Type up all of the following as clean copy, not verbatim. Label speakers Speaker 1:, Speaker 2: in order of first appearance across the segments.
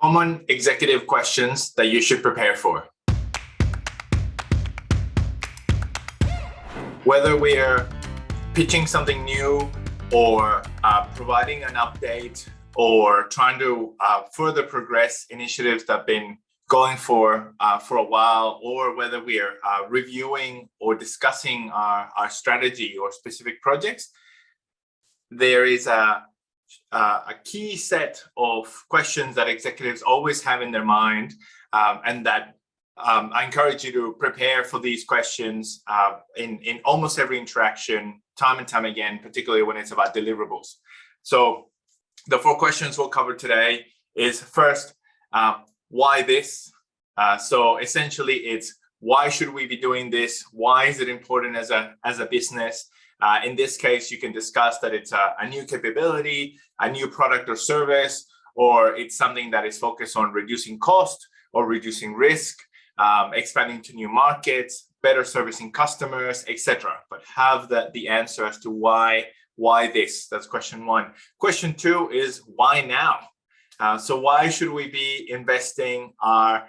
Speaker 1: Common executive questions that you should prepare for. Whether we're pitching something new or providing an update or trying to further progress initiatives that have been going for a while, or whether we are reviewing or discussing our strategy or specific projects, there is a key set of questions that executives always have in their mind, and that I encourage you to prepare for these questions in almost every interaction, time and time again, particularly when it's about deliverables. So the 4 questions we'll cover today is first, why this? So essentially it's why should we be doing this? Why is it important as a business? In this case, you can discuss that it's a new capability, a new product or service, or it's something that is focused on reducing cost or reducing risk, expanding to new markets, better servicing customers, etc. But have the answer as to why this. That's question 1. Question 2 is why now? So why should we be investing our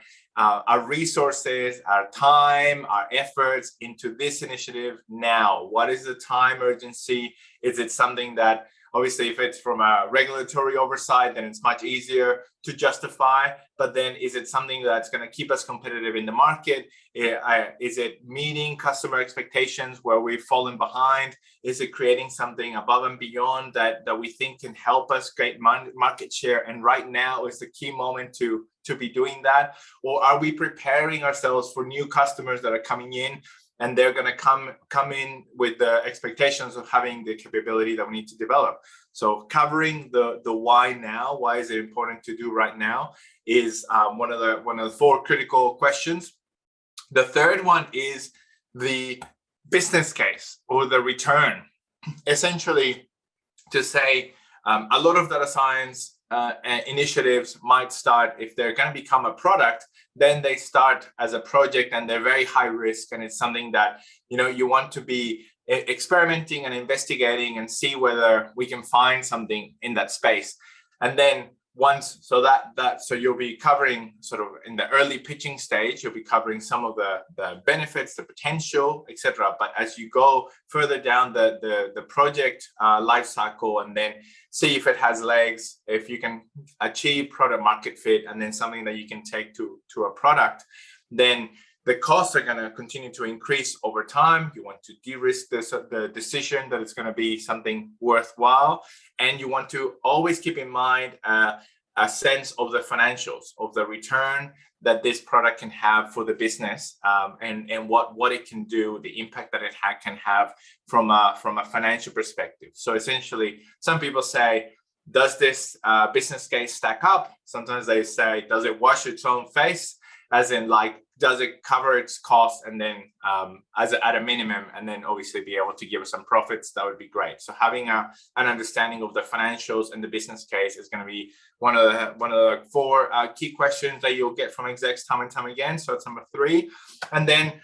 Speaker 1: resources, our time, our efforts into this initiative now? What is the time urgency? Is it something that, obviously, if it's from a regulatory oversight, then it's much easier to justify. But then is it something that's going to keep us competitive in the market? Is it meeting customer expectations where we've fallen behind? Is it creating something above and beyond that we think can help us create market share? And right now is the key moment to be doing that? Or are we preparing ourselves for new customers that are coming in, and they're going to come in with the expectations of having the capability that we need to develop? So covering the why now, why is it important to do right now, is one of the 4 critical questions. The third one is the business case or the return. Essentially, to say a lot of data science initiatives might start, if they're going to become a product, then they start as a project and they're very high risk, and it's something that you want to be experimenting and investigating and see whether we can find something in that space. And then so you'll be covering sort of in the early pitching stage, you'll be covering some of the benefits, the potential, etc. But as you go further down the project life cycle, and then see if it has legs, if you can achieve product market fit, and then something that you can take to a product, then the costs are going to continue to increase over time. You want to de-risk the decision that it's going to be something worthwhile. And you want to always keep in mind a sense of the financials, of the return that this product can have for the business, and what it can do, the impact that it can have from a financial perspective. So essentially, some people say, does this business case stack up? Sometimes they say, does it wash its own face? As in, like, does it cover its costs, and then at a minimum, and then obviously be able to give us some profits? That would be great. So having an understanding of the financials and the business case is going to be one of the 4 key questions that you'll get from execs time and time again. So it's number 3. And then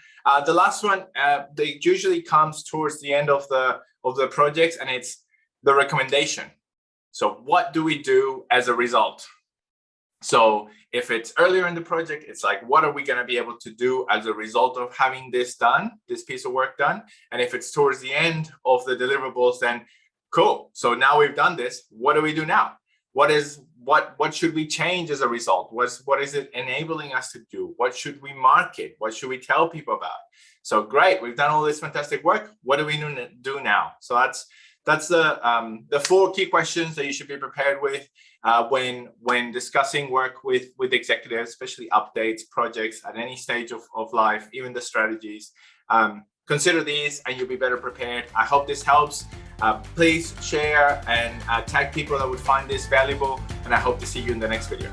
Speaker 1: the last one, they usually comes towards the end of the project, and it's the recommendation. So what do we do as a result? So if it's earlier in the project, it's like, what are we going to be able to do as a result of having this piece of work done? And if it's towards the end of the deliverables, then cool. So now we've done this. What do we do now? What should we change as a result? What is it enabling us to do? What should we market? What should we tell people about? So great, we've done all this fantastic work. What do we do now? So that's the 4 key questions that you should be prepared with when discussing work with executives, especially updates, projects at any stage of life, even the strategies. Consider these and you'll be better prepared. I hope this helps. Please share and tag people that would find this valuable, and I hope to see you in the next video.